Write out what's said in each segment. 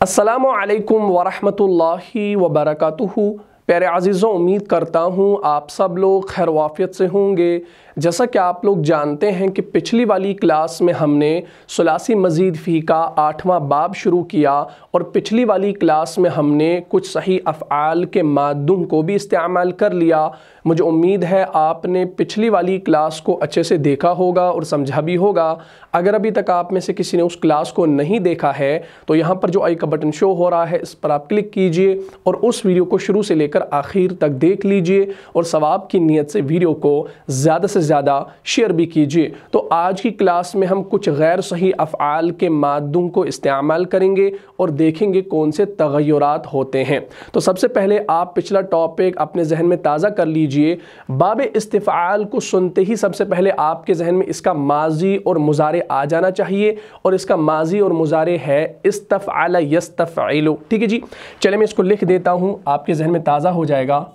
अस्सलामु अलैकुम वरहमतुल्लाहि वबरकातुहू। प्यारे अज़ीज़ों, उम्मीद करता हूँ आप सब लोग खैर वाफ़ियत से होंगे। जैसा कि आप लोग जानते हैं कि पिछली वाली क्लास में हमने सुलासी मज़ीद फ़ी का 8वां बाब शुरू किया और पिछली वाली क्लास में हमने कुछ सही अफ़आल के मादूम को भी इस्तेमाल कर लिया। मुझे उम्मीद है आपने पिछली वाली क्लास को अच्छे से देखा होगा और समझा भी होगा। अगर अभी तक आप में से किसी ने उस क्लास को नहीं देखा है तो यहाँ पर जो आई का बटन शो हो रहा है इस पर आप क्लिक कीजिए और उस वीडियो को शुरू से लेकर आखिर तक देख लीजिए और सवाब की नीयत से वीडियो को ज़्यादा से ज़्यादा शेयर भी कीजिए। तो आज की क्लास में हम कुछ गैर सही अफ़आल के मादूम को इस्तेमाल करेंगे और देखेंगे कौन से तग़य्युरात होते हैं। तो सबसे पहले आप पिछला टॉपिक अपने जहन में ताज़ा कर लीजिए। बाब इस्तिफ़आल को सुनते ही सबसे पहले आपके जहन में इसका माजी और मुज़ारे आ जाना चाहिए और इसका माजी और मुज़ारे है इस्तफ़अल यस्तफ़इलु। ठीक है जी, चलिए मैं इसको लिख देता हूँ, आपके जहन में ताज़ा हो जाएगा।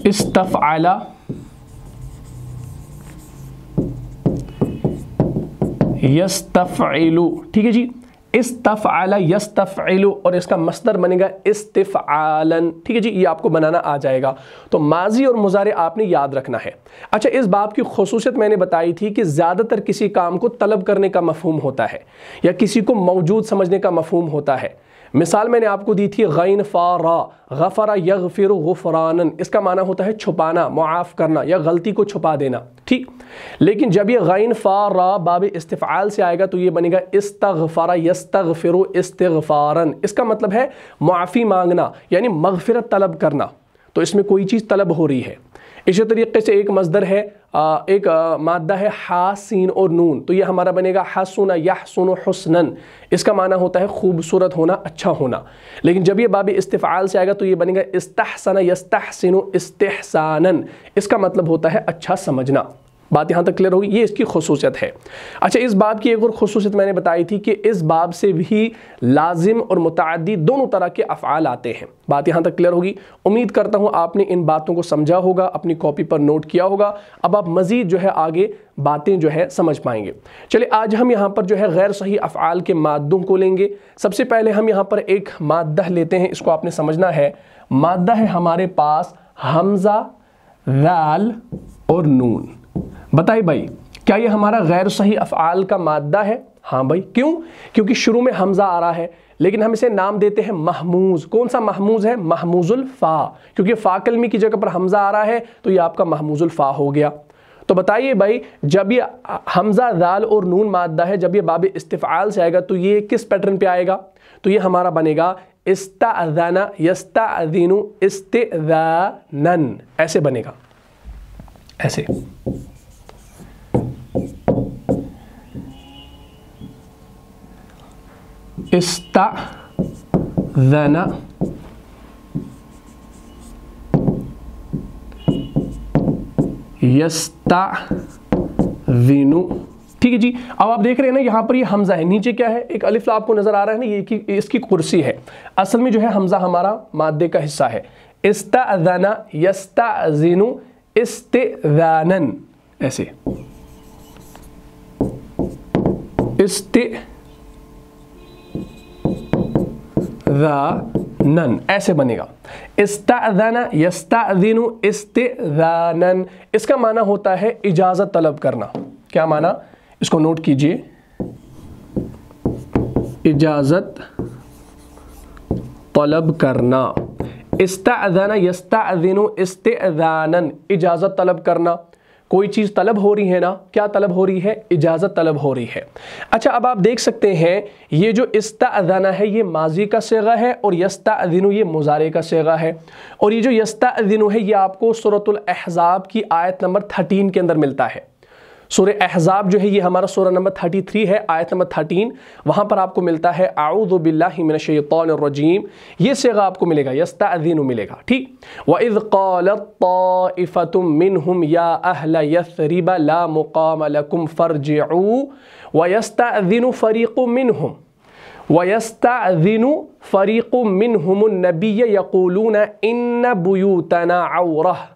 इस्तफ़अल यस्तफ़इलु। ठीक है जी, इस्तफ़अल यस्तफ़इलु और इसका मस्दर बनेगा इस्तिफ़आलन। ठीक है जी, ये आपको बनाना आ जाएगा। तो माजी और मुज़ारे आपने याद रखना है। अच्छा, इस बाब की खुसूसियत मैंने बताई थी कि ज़्यादातर किसी काम को तलब करने का मफ़हूम होता है या किसी को मौजूद समझने का मफ़हूम होता है। मिसाल मैंने आपको दी थी गैन फ़ारा गफ़रा यग़फ़िरु गुफ़रानन, इसका माना होता है छुपाना, मुआफ़ करना या गलती को छुपा देना। ठीक, लेकिन जब ये गैन फ़ारा बाब इस्तिफ़आल से आएगा तो ये बनेगा इस्तग़फ़रा यस्तग़फ़िरु इस्तिग़फ़ारन। इसका मतलब है मुआफ़ी मांगना यानी मग़फ़िरत तलब करना। तो इसमें कोई चीज़ तलब हो रही है। इसी तरीके से एक मज़दर है, एक मादा है हा सीन और नून, तो ये हमारा बनेगा हसुन यहसुन हुस्नन। इसका माना होता है खूबसूरत होना, अच्छा होना। लेकिन जब ये बाब इस्तिफ़आल से आएगा तो ये बनेगा इस्तहसन यस्तहसिनु इस्तिहसानन। इसका मतलब होता है अच्छा समझना। बात यहाँ तक क्लियर होगी, ये इसकी खुसूसियत है। अच्छा, इस बाब की एक और खुसूसियत मैंने बताई थी कि इस बाब से भी लाजिम और मुतअद्दी दोनों तरह के अफ़आल आते हैं। बात यहाँ तक क्लियर होगी। उम्मीद करता हूँ आपने इन बातों को समझा होगा, अपनी कॉपी पर नोट किया होगा। अब आप मज़ीद जो है आगे बातें जो है समझ पाएंगे। चलिए आज हम यहाँ पर जो है गैर सही अफ़आल के मादूम को लेंगे। सबसे पहले हम यहाँ पर एक मादा लेते हैं, इसको आपने समझना है। मादा है हमारे पास हमज़ा, ज़ाल और नून। बताइए भाई, क्या ये हमारा गैर सही अफ़आल का मादा है? हाँ भाई, क्यों? क्योंकि शुरू में हमज़ा आ रहा है लेकिन हम इसे नाम देते हैं महमूज़। कौन सा महमूज़ है? महमूज़ुल फ़ा। क्योंकि फ़ा कलमी की जगह पर हमज़ा आ रहा है तो ये आपका महमूज़ुल फ़ा हो गया। तो बताइए भाई, जब ये हमज़ा, ज़ाल और नून मादा है, जब ये बाब इस्तिफ़आल से आएगा तो ये किस पैटर्न पे आएगा? तो ये हमारा बनेगा इस्तअज़न यस्तअज़िनु इस्तिज़ानन। ऐसे बनेगा, ऐसे। इस्तअज़न यस्तअज़िनु। ठीक है जी, अब आप देख रहे हैं ना यहाँ पर ये हमज़ा है, नीचे क्या है? एक अलिफ आपको नज़र आ रहा है ना, ये इसकी कुर्सी है। असल में जो है हमज़ा हमारा मादे का हिस्सा है। इस्तअज़न यस्तअज़िनु इस्तिज़ानन, ऐसे इस्तिज़ानन ऐसे बनेगा। इस्तअज़न यस्तअज़िनु इस्तिज़ानन, इसका माना होता है इजाज़त तलब करना। क्या माना? इसको नोट कीजिए, इजाज़त तलब करना। इस्तअज़न यस्तअज़िनु इस्तिज़ानन, इजाज़त तलब करना। कोई चीज़ तलब हो रही है ना, क्या तलब हो रही है? इजाज़त तलब हो रही है। अच्छा, अब आप देख सकते हैं ये जो इस्तअज़न है ये माजी का सिगा है और यस्तअज़िनु ये मुज़ारे का सिगा है। और ये जो यस्तअज़िनु है ये आपको सूरतुल अहज़ाब की आयत नंबर 13 के अंदर मिलता है। सूरह अहज़ाब जो है ये हमारा सूरह नंबर 33 है, आयत नंबर 13। वहाँ पर आपको मिलता है अऊज़ु बिल्लाहि मिनश शैतानिर रजीम, ये सिगा आपको मिलेगा, यस्तअज़िनु मिलेगा। ठीक, व इज़ क़ालत ताइफ़तुम मिनहुम या अहल यस्रिब ला मुक़ाम लकुम फ़रजिऊ व यस्तअज़िनु फ़रीक़ुम मिनहुम वयस्तअज़िनु फ़रीक़ुम मिनहुमुन नबिय्य यक़ूलून इन्न बुयूतना औरह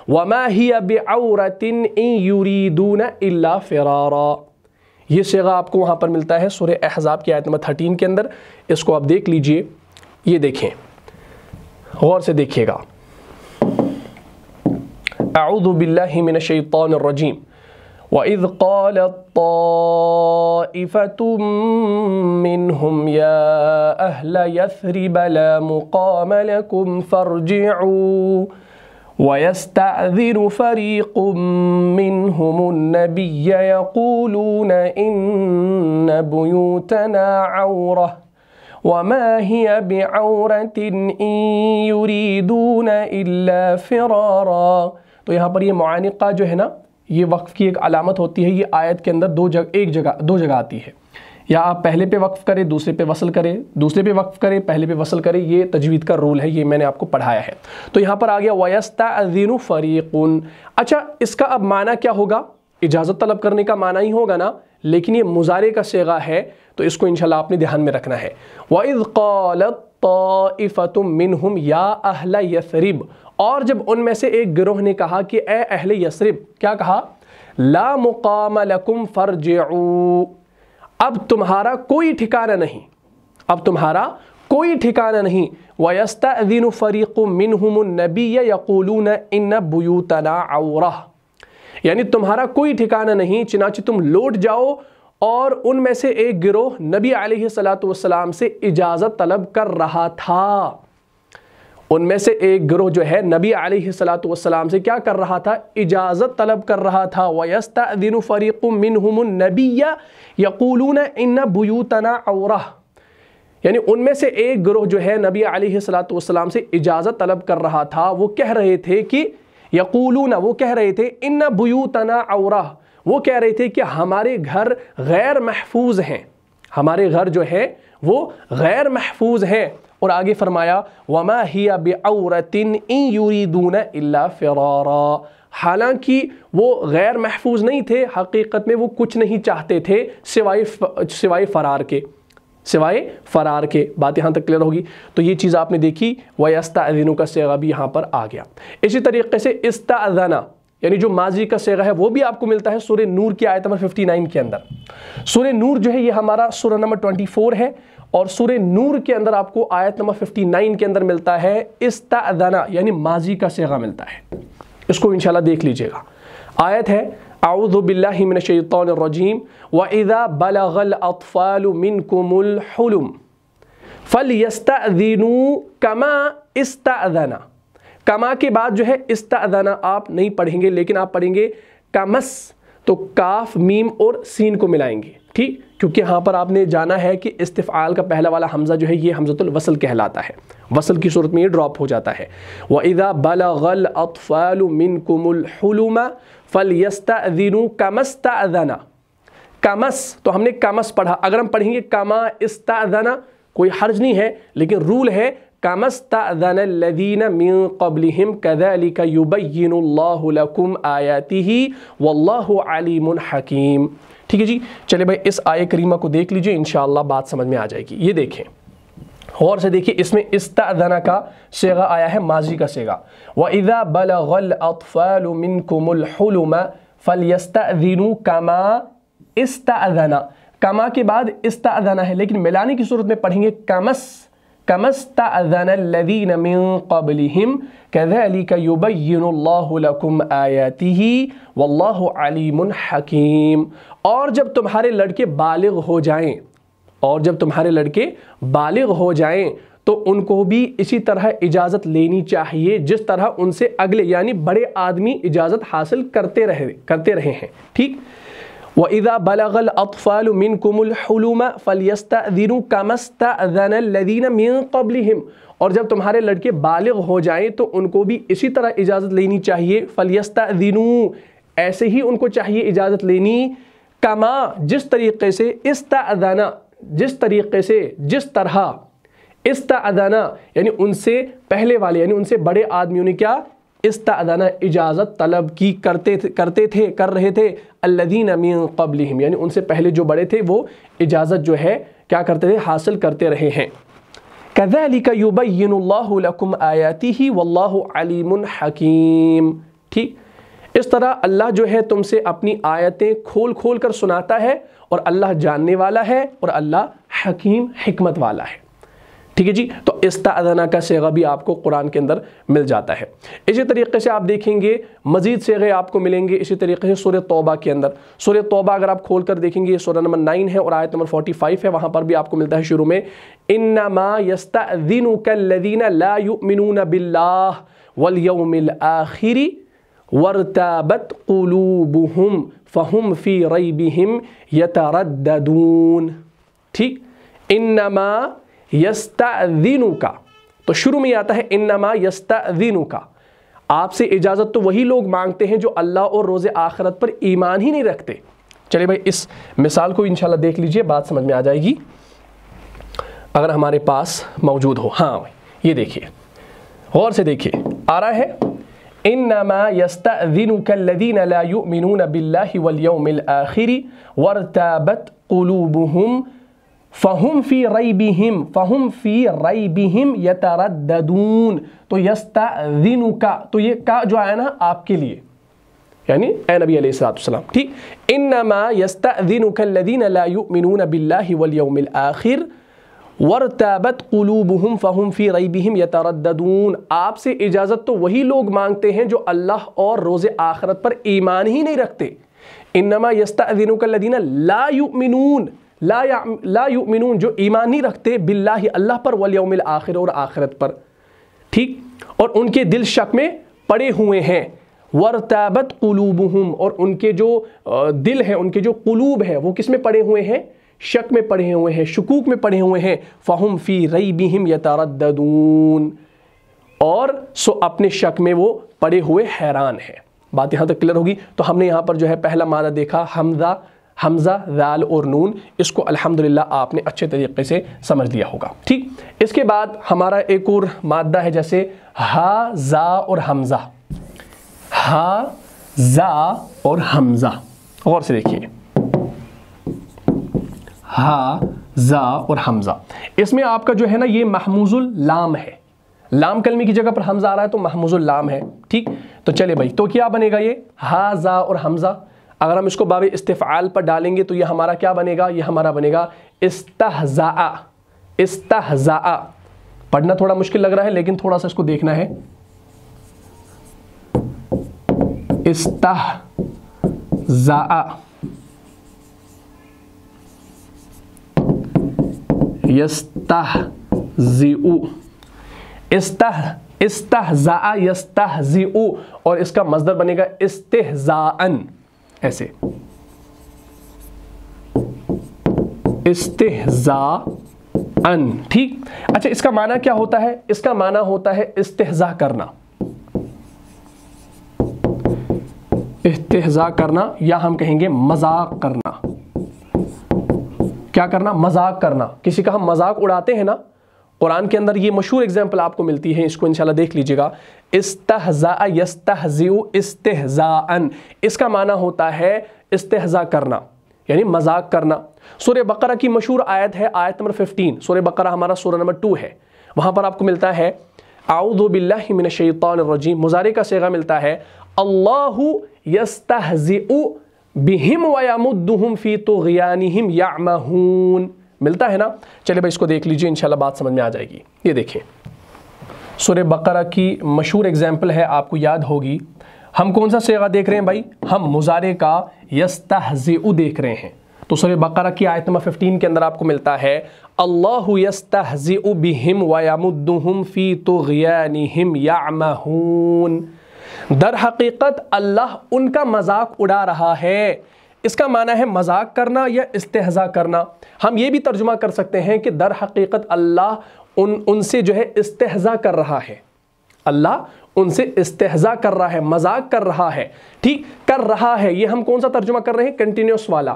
वमा हिय बिऔरतिन इन युरीदून इल्ला फ़िरारा। یہ صیغہ آپ کو وہاں پر ملتا ہے سورہ احزاب کی آیت نمبر 13 کے اندر. اس کو آپ دیکھ لیجئے. یہ دیکھیں, غور سے دیکھیے گا. اعوذ باللہ من الشیطان الرجیم. وَإِذْ قَالَتْ طَائِفَةٌ مِّنْهُمْ يَا أَهْلَ يَثْرِبَ لَا مُقَامَ لَكُمْ فَارْجِعُوا وَيَسْتَأْذِنُ فَرِيقٌ مِّنْهُمُ النَّبِيَّ يَقُولُونَ إِنَّ بُيُوتَنَا عَوْرَةٌ وَمَا هِيَ بِعَوْرَةٍ إِن يُرِيدُونَ إِلَّا فِرَارًا. تو یہاں پر یہ معانقہ جو ہے نا, یہ وقف کی ایک علامت ہوتی ہے. یہ آیت کے اندر دو جگہ آتی ہے. یا آپ پہلے پہ وقف کریں, دوسرے پہ وصل کریں, دوسرے پہ وقف کریں, پہلے پہ وصل کریں. یہ تجوید کا رول ہے, یہ میں نے آپ کو پڑھایا ہے. تو یہاں پر آ گیا وَيَسْتَأْذِنُ فَرِيقٌ. اچھا, اس کا اب معنی کیا ہوگا؟ اجازت طلب کرنے کا معنی ہی ہوگا نا, لیکن یہ مضارع کا صیغہ ہے, تو اس کو انشاءاللہ آپ نے دھیان میں رکھنا ہے. وَإِذْ قَالَتْ طَائِفَةٌ مِّنْهُمْ يَا أَهْلَ يَثْرِبَ. اور جب ان میں سے ایک گروہ نے کہا کہ اے اہل یثرب, کیا کہا؟ لا مقام لکم فرجعوا. اب تمہارا کوئی ٹھکانہ نہیں, اب تمہارا کوئی ٹھکانہ نہیں. وَيَسْتَأْذِنُ فَرِيقٌ مِّنْهُمُ النَّبِيَّ يَقُولُونَ إِنَّ بُيُوتَنَا عَوْرَةٌ. یعنی تمہارا کوئی ٹھکانہ نہیں, چنانچہ تم لوٹ جاؤ. اور ان میں سے ایک گروہ نبی علیہ السلام سے اجازت طلب کر رہا تھا. ان میں سے ایک گروہ جو ہے نبی علیہ السلام سے کیا کر رہا تھا؟ اجازت طلب کر رہا تھا. وَيَسْتَأْذِنُ فَرِيقٌ مِّنْهُمُ النَّبِيَّ يَقُولُونَ إِنَّ بُيُوتَنَا عَوْرَةٌ. یعنی ان میں سے ایک گروہ جو ہے نبی علیہ السلام سے اجازت طلب کر رہا تھا. وہ کہہ رہے تھے کہ یقولون, وہ کہہ رہے تھے إِنَّ بُيُوتَنَا عَوْرَةٌ. وہ کہہ رہے تھے کہ ہمارے گھر غیر محفوظ ہیں, ہمارے گھر جو ہے وہ غیر محفوظ ہیں. اور آگے فرمایا وَمَا هِيَ بِعَوْرَةٍ إِن يُرِيدُونَ إِلَّا فِرَارًا. حالانکہ وہ غیر محفوظ نہیں تھے, حقیقت میں وہ کچھ نہیں چاہتے تھے سوائے فرار کے, سوائے فرار کے. بات یہاں تک کلیئر ہوگی. تو یہ چیز آپ نے دیکھی. وَيَسْتَأْذِنُ کا صیغہ بھی یہاں پر آ گیا. اسی طریقے سے استأذن, یعنی جو ماضی کا صیغہ ہے, وہ بھی آپ کو ملتا ہے سورہ نور کی آیت نمبر 59 کے اندر. سورہ نور جو ہے یہ ہمارا سورہ نمبر 24 ہے, اور سورہ نور کے اندر آپ کو آیت نمبر 59 کے اندر ملتا ہے استأذن, یعنی ماضی کا صیغہ ملتا ہے. اس کو انشاءاللہ دیکھ لیجئے گا. آیت ہے اعوذ باللہ من الشیطان الرجیم وَإِذَا بَلَغَ الْأَطْفَالُ مِنْكُمُ الْحُلُمَ فَلْيَسْتَأْذِنُوا كَمَا اسْتَأْذَنَ. کما کے بعد جو ہے استأذن آپ نہیں پڑھیں گے, لیکن آپ پڑھیں گے کمس. تو کاف, میم اور سین کو ملائیں گے, ٹھیک, کیونکہ یہاں پر آپ نے جانا ہے کہ استفعال کا پہلا والا حمزہ جو ہے یہ حمزۃ الوصل کہلاتا ہے. وصل کی صورت میں یہ ڈراپ ہو جاتا ہے. وَإِذَا بَلَغَ الْأَطْفَالُ مِنْكُمُ الْحُلُمَ فَلْيَسْتَأْذِنُوا كَمَا اسْتَأْذَنَ. کمس, تو ہم نے کمس پڑھا. اگر ہم پڑھیں گے کما استأذن کوئی حرج نہیں ہے, لیکن رول ہے كَمَا اسْتَأْذَنَ الَّذِينَ مِن قَبْلِهِمْ كَذَلِكَ يُبَيِّنُ اللَّهُ لَكُمْ آيَاتِهِ وَاللَّهُ عَلِيمٌ حَكِيمٌ. ٹھیک ہے جی, چلے بھائی اس آیہ کریمہ کو دیکھ لیجئے, انشاءاللہ بات سمجھ میں آ جائے گی. یہ دیکھیں, غور سے دیکھیں, اس میں استأذن کا صیغہ آیا ہے, ماضی کا صیغہ. وَإِذَا بَلَغَ الْأَطْفَالُ مِنْكُمُ الْحُلُمَ فَلْيَسْتَأْذِنُوا كَمَا استأذن. کما کے بعد استأذن ہے, لیکن ملانے کی صورت میں پڑھیں گے کمس, كَمَا اسْتَأْذَنَ الَّذِينَ مِن قَبْلِهِمْ كَذَلِكَ يُبَيِّنُ اللَّهُ لَكُمْ آيَاتِهِ وَاللَّهُ عَلِيمٌ حَكِيمٌ. اور جب تمہارے لڑکے بالغ ہو جائیں, اور جب تمہارے لڑکے بالغ ہو جائیں تو ان کو بھی اسی طرح اجازت لینی چاہیے جس طرح ان سے اگلے یعنی بڑے آدمی اجازت حاصل کرتے رہے ہیں. ٹھیک. وَإِذَا بَلَغَ الْأَطْفَالُ مِنْكُمُ الْحُلُمَ فَلْيَسْتَأْذِنُوا كَمَا اسْتَأْذَنَ الَّذِينَ مِن قَبْلِهِمْ. اور جب تمہارے لڑکے بالغ ہو جائیں تو ان کو بھی اسی طرح اجازت لینی چاہیے. فَلْيَسْتَأْذِنُوا, ایسے ہی ان کو چاہیے اجازت لینی. کما, جس طریقے سے, استأذن, جس طریقے سے, جس طرح, استأذن یعنی ان سے پہلے والے یعنی ان سے بڑے آدمیوں نے کیا استأذن اجازت طلب کی کر رہے تھے. الذین من قبلہم یعنی ان سے پہلے جو بڑے تھے وہ اجازت جو ہے کیا کرتے تھے, حاصل کرتے رہے ہیں. کذالک یبین اللہ لکم آیاتہ واللہ علیم حکیم. ٹھیک. इस तरह अल्लाह जो है तुमसे अपनी आयतें खोल खोल कर सुनाता है और अल्लाह जानने वाला है और अल्लाह हकीम हिकमत वाला है। ठीक है जी, तो इस्ताअज़ना का सेगा भी आपको कुरान के अंदर मिल जाता है। इसी तरीके से आप देखेंगे मज़ीद सेगे आपको मिलेंगे इसी तरीके से सूरह तौबा के अंदर। सूरह तौबा अगर आप खोल कर देखेंगे ये सूरह नंबर 9 है और आयत नंबर 45 है, वहाँ पर भी आपको मिलता है शुरू में इन्नमा यस्तअज़िनुका अल्लज़ीना ला युमिनूना बिल्लाह वल यौमिल आखिरी वर्ताबत क़ुलूबुहुम फ़हुम फ़ी रैबिहिम यतरद्ददून। ठीक, इन्नमा यस्तअज़िनुका, तो शुरू में आता है इन्नमा यस्तअज़िनुका, आपसे इजाज़त तो वही लोग मांगते हैं जो अल्लाह और रोज़े आखिरत पर ईमान ही नहीं रखते। चलिए भाई इस मिसाल को इंशाल्लाह देख लीजिए, बात समझ में आ जाएगी अगर हमारे पास मौजूद हो। हाँ भाई ये देखिए, गौर से देखिए, आ रहा है इन्नमा यस्तअज़िनुका अल्लज़ीना ला युमिनूना बिल्लाहि वल यौमिल आखिरी वर्ताबत क़ुलूबुहुम फ़हुम फ़ी रैबिहिम यतरद्ददून। तो यस्तअज़िनुका, तो ये का जो आया ना आपके लिए, यानी ए नबी अलैहिस्सलाम। ठीक, इन्नमा यस्तअज़िनुका अल्लज़ीना ला युमिनूना बिल्लाहि वल यौमिल आखिर वर्ताबत क़ुलूबुहुम फ़हुम फ़ी रैबिहिम यतरद्ददून, आपसे इजाज़त तो वही लोग मांगते हैं जो अल्लाह और रोज़े आखिरत पर ईमान ही नहीं रखते। इन्नमा यस्तअज़िनुका अल्लज़ीना ला युमिनून, ला युमिनून जो ईमान नहीं रखते, बिल्लाहि अल्लाह पर, वल यौमिल आखिर और आखिरत पर। ठीक, और उनके दिल शक में पड़े हुए हैं। वर्ताबत क़ुलूबुहुम, और उनके जो दिल है, उनके जो क़ुलूब है वो किस में पड़े हुए हैं? शक में पड़े हुए हैं, शुकूक में पड़े हुए हैं। फ़हुम फ़ी रैबिहिम यतरद्ददून, और सो अपने शक में वो पड़े हुए हैरान हैं। बात यहाँ तक क्लियर होगी। तो हमने यहाँ पर जो है पहला मादा देखा हमज़ा ज़ाल और नून, इसको अल्हम्दुलिल्लाह आपने अच्छे तरीके से समझ लिया होगा। ठीक, इसके बाद हमारा एक और मादा है, जैसे हा ज़ा और हमज़ा, हा ज़ा और हमज़ा, गौर से देखिए, हा ज़ा और हमज़ा, इसमें आपका जो है ना ये महमूजुल लाम है, लाम कलमे की जगह पर हमज़ा आ रहा है तो महमूजुल लाम है। ठीक, तो चले भाई, तो क्या बनेगा ये हा ज़ा और हमज़ा। अगर हम इसको बाबे इस्तिफ़आल पर डालेंगे तो ये हमारा क्या बनेगा? ये हमारा बनेगा इस्तहज़ा। इस्तहज़ा पढ़ना थोड़ा मुश्किल लग रहा है लेकिन थोड़ा सा इसको देखना है। इस्तहज़ा, यस्तहज़िउ, इस्तहज़ा यस्तहज़िउ, और इसका मज़दर बनेगा इस्तिहज़ाअन, ऐसे इस्तिहज़ाअन। ठीक, अच्छा इसका माना क्या होता है? इसका माना होता है इस्तिहज़ा करना, इस्तिहज़ा करना, या हम कहेंगे मजाक करना। क्या करना? मजाक करना। किसी का हम मजाक उड़ाते हैं ना, कुरान के अंदर ये मशहूर एग्जाम्पल आपको मिलती है, इसको इंशाल्लाह देख लीजिएगा। इस्तहज़ा यस्तहज़िउ इस्तिहज़ाअन, इसका माना होता है इस्तिहज़ा करना, यानी मजाक करना। सूरह बकरा की मशहूर आयत है, आयत नंबर 15। सूरह बकरा हमारा सूरह नंबर 2 है, वहाँ पर आपको मिलता है आऊज़ु बिल्लाहि मिनश शैतानिर रजीम, मुज़ारे का सेगा मिलता है अल्लाहु यस्तहज़िउ बिहिम व यमुद्दुहुम फ़ी तुग़यानिहिम यअमहून, मिलता है ना। चलिए भाई इसको देख लीजिए, इंशाल्लाह बात समझ में आ जाएगी। ये देखिए सूरह बकरा की मशहूर एग्जाम्पल है, आपको याद होगी। हम कौन सा सेगा देख रहे हैं भाई? हम मुज़ारे का यस्तहज़िउ देख रहे हैं। तो सूरह बकरा की आयत नंबर 15 के अंदर आपको मिलता है अल्लाहु यस्तहज़िउ बिहिम व यमुद्दुहुम फ़ी तुग़यानिहिम यअमहून, दर हकीकत अल्लाह उनका मजाक उड़ा रहा है। इसका माना है मजाक करना या इस्तिहज़ा करना। हम ये भी तर्जुमा कर सकते हैं कि दर हकीकत अल्लाह उनसे जो है इस्तिहज़ा कर रहा है, अल्लाह उनसे इस्तिहज़ा कर रहा है, मजाक कर रहा है। ठीक, कर रहा है, ये हम कौन सा तर्जुमा कर रहे हैं? कंटिन्यूस वाला,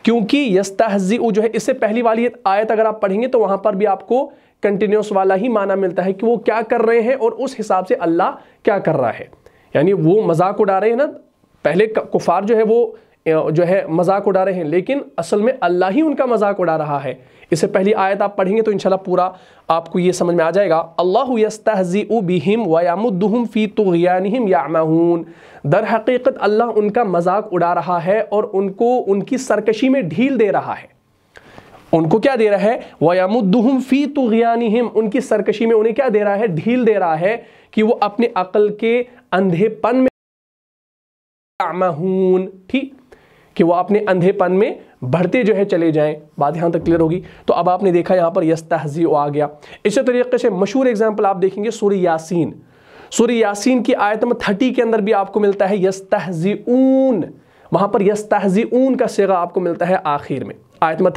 क्योंकि यस्तहज़िउ जो है इससे पहली वाली आयत अगर आप पढ़ेंगे तो वहाँ पर भी आपको कंटिन्यूस वाला ही माना मिलता है कि वो क्या कर रहे हैं और उस हिसाब से अल्लाह क्या कर रहा है। यानी वो मजाक उड़ा रहे हैं ना, पहले कुफार जो है वो जो है मजाक उड़ा रहे हैं, लेकिन असल में अल्लाह ही उनका मजाक उड़ा रहा है। इससे पहली आयत आप पढ़ेंगे तो इंशाल्लाह पूरा आपको ये समझ में आ जाएगा। अल्लाहु यस्तहज़िउ बिहिम व यमुद्दुहुम फी तुग़यानिहिम यअमहून। दर हकीकत अल्लाह उनका मजाक उड़ा रहा है और उनको उनकी सरकशी में ढील दे रहा है। उनको क्या दे रहा है? व यमुद्दुहुम फी तुग़यानिहिम, उनकी सरकशी में उन्हें क्या दे रहा है? ढील दे रहा है कि वो अपने अक्ल के अंधेपन में यअमहून, ठीक, कि वो अपने अंधेपन में बढ़ते जो है चले जाएं। बात यहाँ तक क्लियर होगी। तो अब आपने देखा यहाँ पर यस्तहज़िउ आ गया। इसी तरीके से मशहूर एग्जाम्पल आप देखेंगे सूरह यासीन। सूरह यासीन की आयत नंबर 30 के अंदर भी आपको मिलता है यस्तहज़िऊन। वहाँ पर यस्तहज़िऊन का सिगा आपको मिलता है आखिर में, आयत नंबर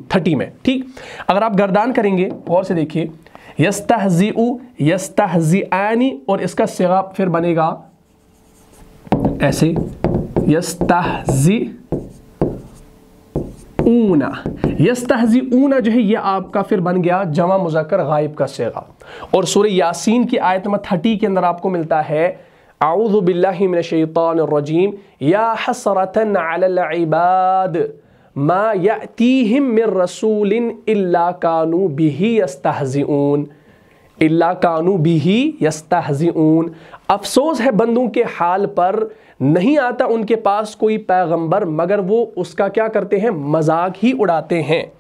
30 में, ठीक। अगर आप गर्दान करेंगे गौर से देखिए, यस्तहज़िउ, यस्तहज़िआनी, और इसका सिगा फिर बनेगा ऐसे, यस्तहज़िऊना। यस्तहज़िऊना जो है ये आपका फिर बन गया जमा मुज़क्कर गायब का सिगा। और सूरह यासीन की आयत नंबर 30 के अंदर आपको मिलता है अऊज़ु बिल्लाहि मिनश शैतानिर रजीम या हसरतन अलल इबाद मा यातीहिम मिर रसूलिन इल्ला कानू बिही यस्तहज़िऊन, इल्ला कानू बिही यस्तहज़िऊन। अफसोस है बंदों के हाल पर, नहीं आता उनके पास कोई पैगंबर मगर वो उसका क्या करते हैं? मजाक ही उड़ाते हैं,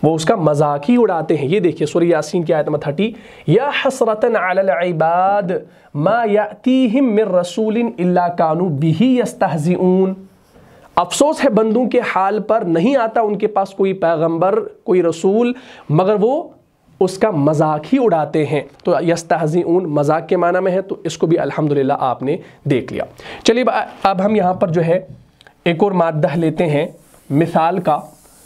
वो उसका मजाक ही उड़ाते हैं। ये देखिए सूरह यासीन की आयत नंबर 30, या हसरतन अलल इबाद मा यातीहिम मिर रसूलिन इल्ला कानू बिही यस्तहज़िऊन। अफसोस है बंदों के हाल पर, नहीं आता उनके पास कोई पैगंबर, कोई रसूल, मगर वो उसका मजाक ही उड़ाते हैं। तो यस्तहज़िऊन मजाक के माना में है, तो इसको भी अल्हम्दुलिल्लाह आपने देख लिया। चलिए अब हम यहाँ पर जो है एक और माद्दा लेते हैं मिसाल का।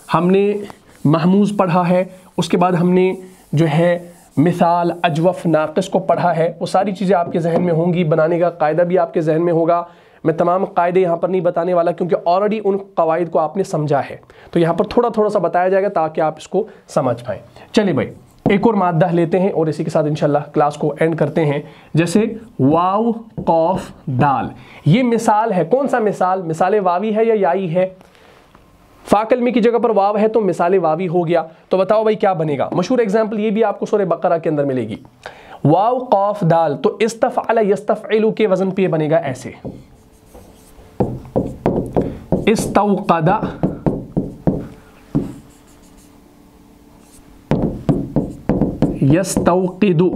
हमने महमूज़ पढ़ा है, उसके बाद हमने जो है मिसाल, अजवफ़, नाक़िस को पढ़ा है। वो सारी चीज़ें आपके जहन में होंगी, बनाने का कायदा भी आपके जहन में होगा। मैं तमाम कायदे यहाँ पर नहीं बताने वाला क्योंकि ऑलरेडी उन कवायद को आपने समझा है, तो यहाँ पर थोड़ा थोड़ा सा बताया जाएगा ताकि आप इसको समझ पाएँ। चलिए भाई एक और माद्दा लेते हैं और इसी के साथ इंशाल्लाह क्लास को एंड करते हैं। जैसे वाव, कौफ, दाल, ये मिसाल है। कौन सा मिसाल? मिसाल वावी है या याई है? फा कलमे की जगह पर वाव है तो मिसाल वावी हो गया। तो बताओ भाई क्या बनेगा? मशहूर एग्जाम्पल ये भी आपको सूरह बकरा के अंदर मिलेगी। वाव, कौफ, दाल, तो इस्तफ़अल यस्तफ़इलु के वजन पे बनेगा ऐसे, इस्तौक़दा, यस्तौक़िदु,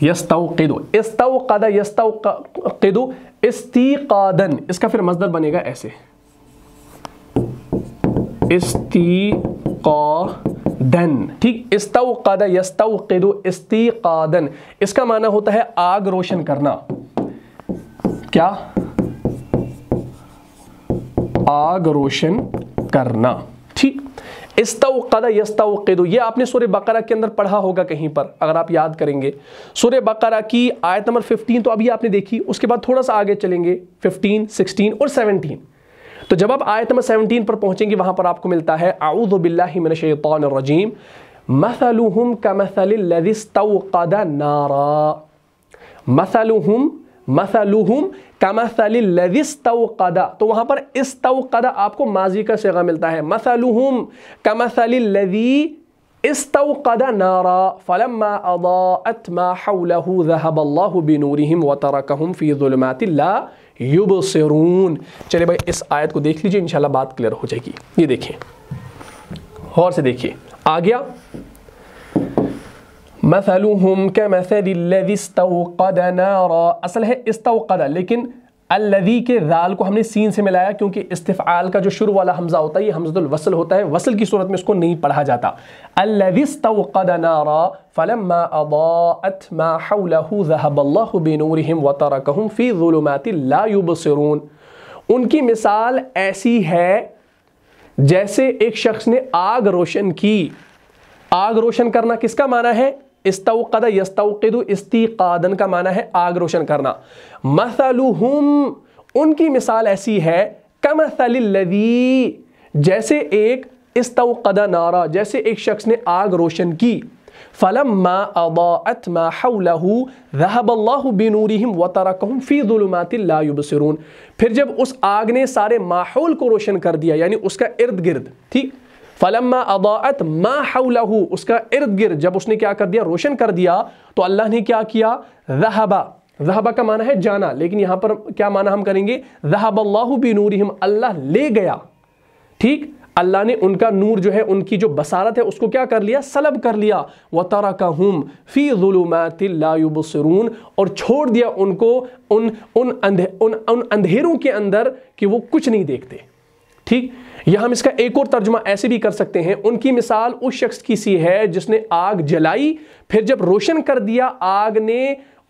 यस्तौक़िदु, इस्तौक़दा, यस्तौक़िदु, इस्तीक़ादन, इसका फिर मज़दर बनेगा ऐसे, इस्तीक़ादन, ठीक। इस्तौक़दा, यस्तौक़िदु, इस्तीक़ादन, इसका माना होता है आग रोशन करना। क्या? आग रोशन करना, ठीक। इस्तौक़दा यस्तौक़िदु, ये आपने सूरह बकरा के अंदर पढ़ा होगा कहीं पर, अगर आप याद करेंगे। सूरह बकरा की आयत नंबर 15 तो अभी आपने देखी, उसके बाद थोड़ा सा आगे चलेंगे 15, 16 और 17। तो जब आप आयत नंबर 17 पर पहुंचेंगे वहां पर आपको मिलता है अऊज़ु बिल्लाहि मिनश शैतानिर रजीम मसलुहुम कमसलिल लज़ी इस्तौक़दा नारा, मसलुहुम कमसलिल लज़ी इस्तौक़दा, तो वहां पर इस्तौक़दा आपको माजी का सिगा मिलता है। मसलुहुम कमसलिल लज़ी इस्तौक़दा नारा फलम्मा अज़ाअत मा हौलहु ज़हबल्लाहु बिनूरिहिम व तरकहुम फ़ी ज़ुलुमातिन ला युबसिरून। चलिए भाई इस आयत को देख लीजिए, इंशाल्लाह बात क्लियर हो जाएगी। ये देखिए, गौर से देखिए, आ गया मसलुहुम कमसलिल लज़ी इस्तौक़दा नारा, असल है इस्तौक़दा, लेकिन अल्लज़ी के ज़ाल को हमने सीन से मिलाया क्योंकि इस्तिफ़आल का जो शुरू वाला हमज़ा होता है ये हमज़तुल वस्ल होता है, वस्ल की सूरत में इसको नहीं पढ़ा जाता। अल्लज़ी इस्तौक़दा नारा फलम्मा अज़ाअत मा हौलहु ज़हबल्लाहु बिनूरिहिम व तरकहुम फ़ी ज़ुलुमातिन ला युबसिरून। उनकी मिसाल ऐसी है जैसे एक शख्स ने आग रोशन की। आग रोशन करना किसका माना है? इस्तौक़दा यस्तौक़िदु, इस्तीक़ादन का माना है आग रोशन करना। मसलुहुम, उनकी मिसाल ऐसी है कमसलिल लज़ी, जैसे एक इस्तौक़दा नारा, जैसे एक शख्स ने आग रोशन की। فلما اضاءت ما حوله ذهب الله بنورهم وتركهم في ظلمات لا يبصرون. پھر جب اس آگ نے سارے ماحول کو روشن کر دیا یعنی اس کا ارد گرد, ٹھیک, فلما اضاءت ما حوله اس کا ارد گرد جب اس نے کیا کر دیا, روشن کر دیا, تو اللہ نے کیا کیا, ذہبہ کا معنی ہے جانا, لیکن یہاں پر کیا معنی ہم کریں گے, ذہب اللہ بنورہم, اللہ لے گیا, ٹھیک, اللہ نے ان کا نور جو ہے, ان کی جو بصارت ہے اس کو کیا کر لیا, سلب کر لیا. وَتَرَكَهُمْ فِي ظُلُمَاتٍ لَا يُبْصِرُونَ, اور چھوڑ دیا ان کو ان اندھیروں کے اندر کہ وہ کچھ نہیں دیکھتے, ٹھیک. یہ ہم اس کا ایک اور ترجمہ ایسے بھی کر سکتے ہیں, ان کی مثال اس شخص کی سی ہے جس نے آگ جلائی, پھر جب روشن کر دیا آگ نے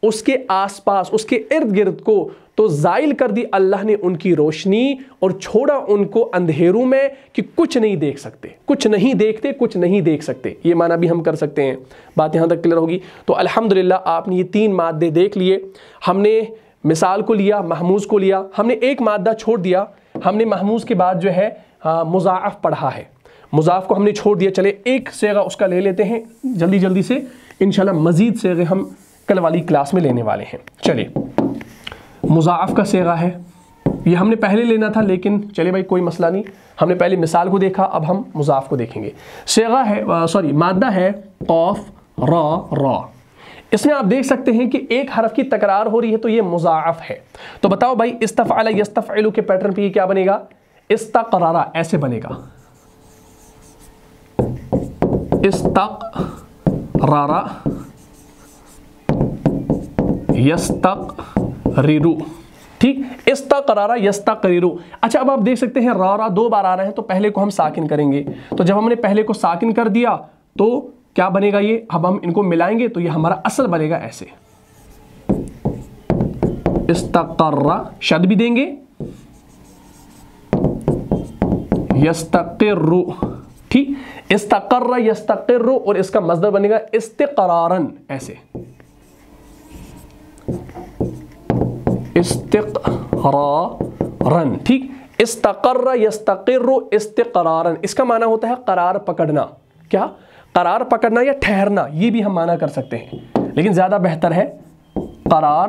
اس کے آس پاس, اس کے ارد گرد کو, تو زائل کر دی اللہ نے ان کی روشنی اور چھوڑا ان کو اندھیروں میں کہ کچھ نہیں دیکھ سکتے, کچھ نہیں دیکھتے, کچھ نہیں دیکھ سکتے. یہ معنی بھی ہم کر سکتے ہیں. بات یہاں تک کلیئر ہوگی. تو الحمدللہ آپ نے یہ 3 مادے دیکھ لیے. ہم نے مثال کو لیا, محموز کو لیا, ہم نے ایک مادہ چھوڑ دیا. ہم نے محموز کے بعد جو ہے مضاعف پڑھا ہے, مضاعف کو ہم نے چھوڑ دیا. چلے ایک صیغہ اس کا لے لیتے ہیں جلدی جلدی سے, انشاءاللہ مزید صیغے ہم کل والی کلاس میں لینے والے ہیں. چلیے, مضاعف کا صیغہ ہے, یہ ہم نے پہلے لینا تھا لیکن چلے بھائی کوئی مسئلہ نہیں, ہم نے پہلے مثال کو دیکھا, اب ہم مضاعف کو دیکھیں گے. صیغہ ہے مادہ ہے قاف را را. اس میں آپ دیکھ سکتے ہیں کہ ایک حرف کی تکرار ہو رہی ہے تو یہ مضاعف ہے. تو بتاؤ بھائی استفعل یستفعل کے پیٹرن پہ یہ کیا بنے گا, استقرارا ایسے بنے گا, استقرارا یستقررو, ٹھیک, استقرارا یستقررو. اچھا اب آپ دیکھ سکتے ہیں را را 2 بار آ رہے ہیں, تو پہلے کو ہم ساکن کریں گے. تو جب ہم نے پہلے کو ساکن کر دیا تو کیا بنے گا, یہ اب ہم ان کو ملائیں گے تو یہ ہمارا اصل بنے گا ایسے, استقرا, شد بھی دیں گے, یستقرو, ٹھیک, استقر یستقرو, اور اس کا مصدر بنے گا استقرارن ایسے, استقرارن, ٹھیک, استقر یستقر استقرارن. اس کا معنی ہوتا ہے قرار پکڑنا. کیا, قرار پکڑنا یا ٹھہرنا, یہ بھی ہم معنی کر سکتے ہیں, لیکن زیادہ بہتر ہے قرار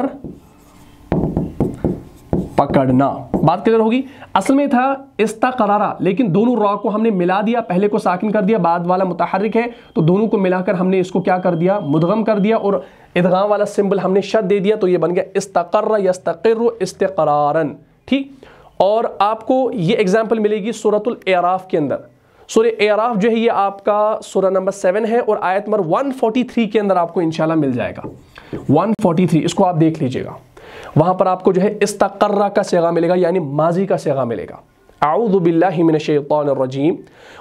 پکڑنا. بات کلیئر ہوگی. اصل میں تھا استقرارا, لیکن دونوں را کو ہم نے ملا دیا, پہلے کو ساکن کر دیا, بعد والا متحرک ہے, تو دونوں کو ملا کر ہم نے اس کو کیا کر دیا, مدغم کر دیا, اور ادغام والا سمبل ہم نے شد دے دیا, تو یہ بن گیا استقر یستقر استقرارن, ٹھیک. اور آپ کو یہ ایگزامپل ملے گی سورۃ الاعراف کے اندر. سورہ اعراف جو ہے یہ آپ کا سورہ نمبر 7 ہے, اور آیت نمبر 143 کے اندر آپ کو انشاءاللہ مل جائے گا. 143 اس کو آپ دیکھ لیجئے گا, وہاں پر آپ کو جو ہے استقرہ کا صیغہ ملے گا, یعنی ماضی کا صیغہ ملے گا. اعوذ باللہ من الشیطان الرجیم.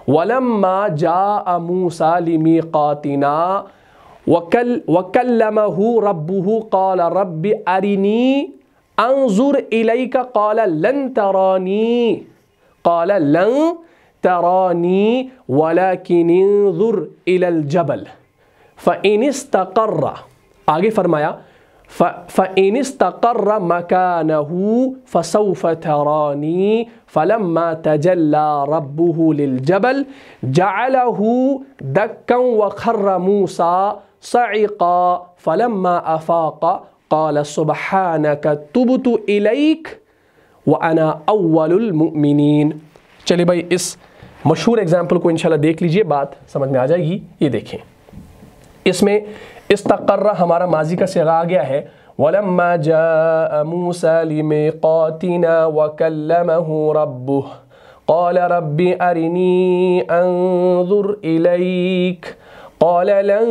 ولما جاء موسیٰ لمیقاتنا وکلمہ ربہ قال رب ارنی انظر الیک قال لن ترانی قال لن ترانی ولکن انظر الی الجبل فإن استقر, آگے فرمایا فإن استقر مكانه فسوف تراني فلما تجلى ربه للجبل جعله دكا وخر موسى صعقا فلما أفاق قال سبحانك تبت إليك وأنا أول المؤمنين. چلے بھائی اس مشہور ایگزامپل کو انشاءاللہ دیکھ لیجئے, بات سمجھ میں آ جائے گی. یہ دیکھیں, اس میں استقرہ ہمارا ماضی کا صیغہ آ گیا ہے. وَلَمَّا جَاءَ مُوسَىٰ لِمِيقَاتِنَا وَكَلَّمَهُ رَبُّهُ قَالَ رَبِّ أَرِنِي أَنظُرْ إِلَيْكَ قَالَ لَن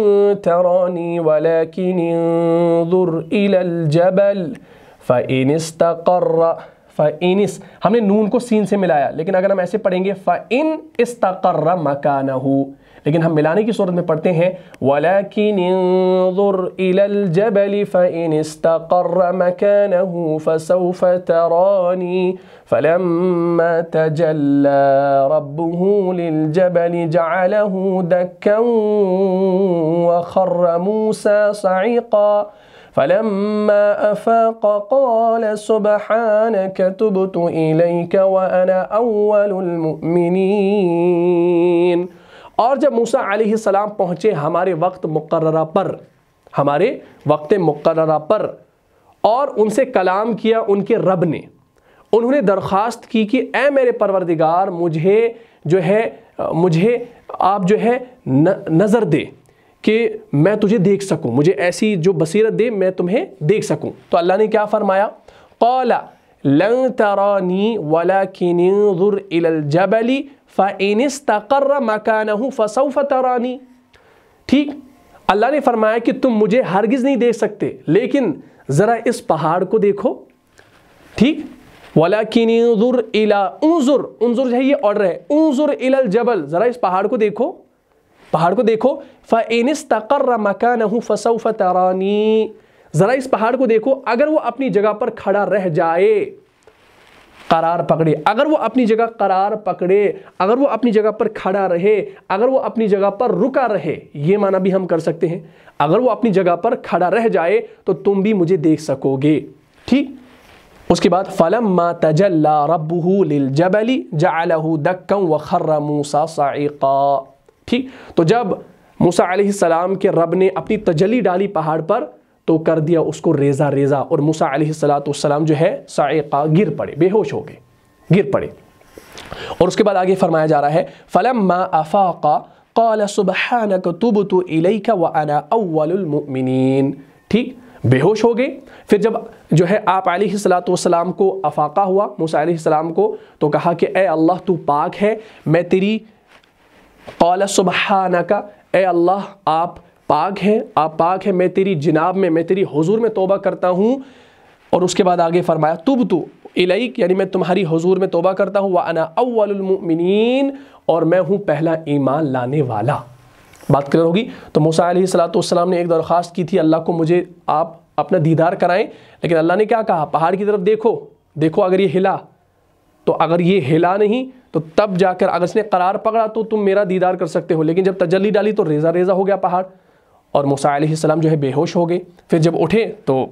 تَرَانِي وَلَكِنِ انظُرْ إِلَى الْجَبَلِ فَإِنِ اسْتَقَرَّ ہم نے نون کو سین سے ملایا, لیکن اگر ہم ایسے پڑھیں گے فَإِنْ اسْتَقَرَّ مَكَانَهُ, لیکن ہم ملانے کی صورت میں پڑھتے ہیں وَلَكِنِ انظُرْ إِلَى الْجَبَلِ فَإِنِ اسْتَقَرَّ مَكَانَهُ فَسَوْفَ تَرَانِي فَلَمَّا تَجَلَّى رَبُّهُ لِلْجَبَلِ جَعَلَهُ دَكًّا وَخَرَّ مُوسَى صَعِقًا فلما أفاق قال سبحانك تبت إليك وأنا أول المؤمنين. اور جب موسیٰ علیہ السلام پہنچے ہمارے وقت مقررہ پر اور ان سے کلام کیا ان کے رب نے، انہوں نے درخواست کی کہ اے میرے پروردگار مجھے آپ جو ہے نظر دے کہ میں تجھے دیکھ سکوں، مجھے ایسی جو بصیرت دے میں تمہیں دیکھ سکوں۔ تو اللہ نے کیا فرمایا؟ قال لن ترانی ولكن انظر الى الجبل فإن استقر مكانه فسوف ترانی۔ ٹھیک، اللہ نے فرمایا کہ تم مجھے ہرگز نہیں دیکھ سکتے، لیکن ذرا اس پہاڑ کو دیکھو۔ ٹھیک، وَلَكِنِ انظر إِلَىٰ انظر جو ہے یہ آرڈر ہے، انظر إِلَى الْجَبَلِ، ذرا اس پہاڑ کو دیکھو، فَإِنِ اسْتَقَرَّ مَكَانَهُ فَسَوْفَ تَرَانِي، ذرا اس پہاڑ کو دیکھو، اگر وہ اپنی جگہ پر کھڑا رہ جائے، قرار پکڑے، اگر وہ اپنی جگہ قرار پکڑے، اگر وہ اپنی جگہ پر کھڑا رہے، اگر وہ اپنی جگہ پر رکا رہے، یہ معنی بھی ہم کر سکتے ہیں، اگر وہ اپنی جگہ پر کھڑا رہ جائے تو تم بھی مجھے دیکھ سکو گے۔ ٹھیک، اس کے بعد فَلَمَّا تَجَلَّى رَبُّهُ لِلْجَبَلِ جَعَلَهُ دَكًّا وَخَرَّ مُوسَىٰ صَعِقًا۔ ٹھیک، تو جب موسیٰ علیہ السلام کے رب نے اپنی تجلی ڈالی پہاڑ پر تو کر دیا اس کو ریزہ ریزہ، اور موسیٰ علیہ السلام جو ہے صاعقہ گر پڑے، بے ہوش ہو گئے، گر پڑے۔ اور اس کے بعد آگے فرمایا جا رہا ہے فَلَمَّا أَفَاقَ قَالَ سُبْحَانَكَ تُبْتُ إِلَيْكَ وَأَنَا أَوَّلُ الْمُؤْمِنِينَ۔ ٹھیک، بے ہوش ہو گئے۔ پھر جب جو ہے آپ علیہ السلام کو افاقہ ہوا، موسیٰ علیہ السلام کو، تو کہا کہ اے اللہ تو پاک ہے، میں تیری، قال سبحانک، اے اللہ آپ پاک ہے، میں تیری جناب میں، میں تیری حضور میں توبہ کرتا ہوں۔ اور اس کے بعد آگے فرمایا تبتو الیک، یعنی میں تمہاری حضور میں توبہ کرتا ہوں، وانا اول المؤمنین، اور میں ہوں پہلا ایمان لانے والا۔ بات کلیئر ہوگی؟ تو موسیٰ علیہ السلام نے ایک درخواست کی تھی اللہ کو، مجھے آپ اپنا دیدار کرائیں، لیکن اللہ نے کیا کہا؟ پہاڑ کی طرف دیکھو اگر یہ ہلا، تو اگر یہ ہلا نہیں تو تب جا کر، اگر اس نے قرار پکڑا تو تم میرا دیدار کر سکتے ہو، لیکن جب تجلی ڈالی تو ریزہ ریزہ ہو گیا پہاڑ، اور موسیٰ علیہ السلام جو ہے بے ہوش ہو گئے۔ پھر جب اٹھے تو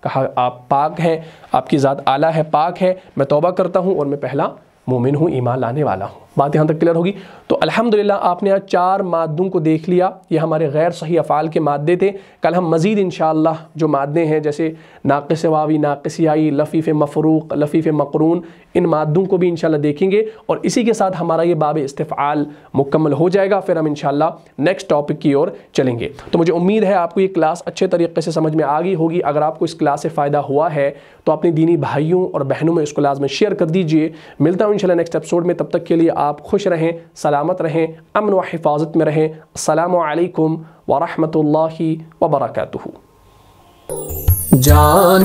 کہا آپ پاک ہیں، آپ کی ذات اعلیٰ ہے، پاک ہے، میں توبہ کرتا ہوں اور میں پہلا مومن ہوں، ایمان لانے والا ہوں۔ بات یہاں تک کلیئر ہوگی؟ تو الحمدللہ آپ نے آج 4 مادوں کو دیکھ لیا، یہ ہمارے غیر صحیح افعال کے مادے تھے۔ کل ہم مزید انشاءاللہ جو مادے ہیں جیسے ناقص واوی، ناقص یائی، لفیف مفروق، لفیف مقرون، ان مادوں کو بھی انشاءاللہ دیکھیں گے، اور اسی کے ساتھ ہمارا یہ باب استفعال مکمل ہو جائے گا۔ پھر ہم انشاءاللہ نیکسٹ ٹاپک کی اور چلیں گے۔ تو مجھے امید ہے آپ کو یہ کلاس اچھے طریقے سے سمجھ میں آ گئی ہوگی۔ اگر آپ کو اس کلاس سے فائدہ ہوا ہے تو اپنے دینی بھائیوں اور بہنوں میں اس کو لازم شیئر کر دیجئے۔ ملتا ہوں انشاءاللہ نیکسٹ ایپیسوڈ میں، تب تک کے لیے آپ خوش رہیں، سلامت رہیں، امن و حفاظت میں رہیں۔ السلام علیکم ورحمۃ اللہ وبرکاتہ۔ جان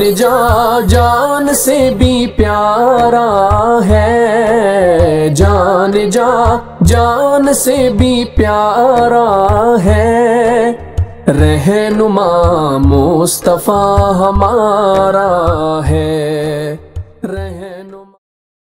جان سے بھی پیارا ہے، جان سے بھی پیارا ہے، رہنما مصطفیٰ ہمارا ہے، رہنما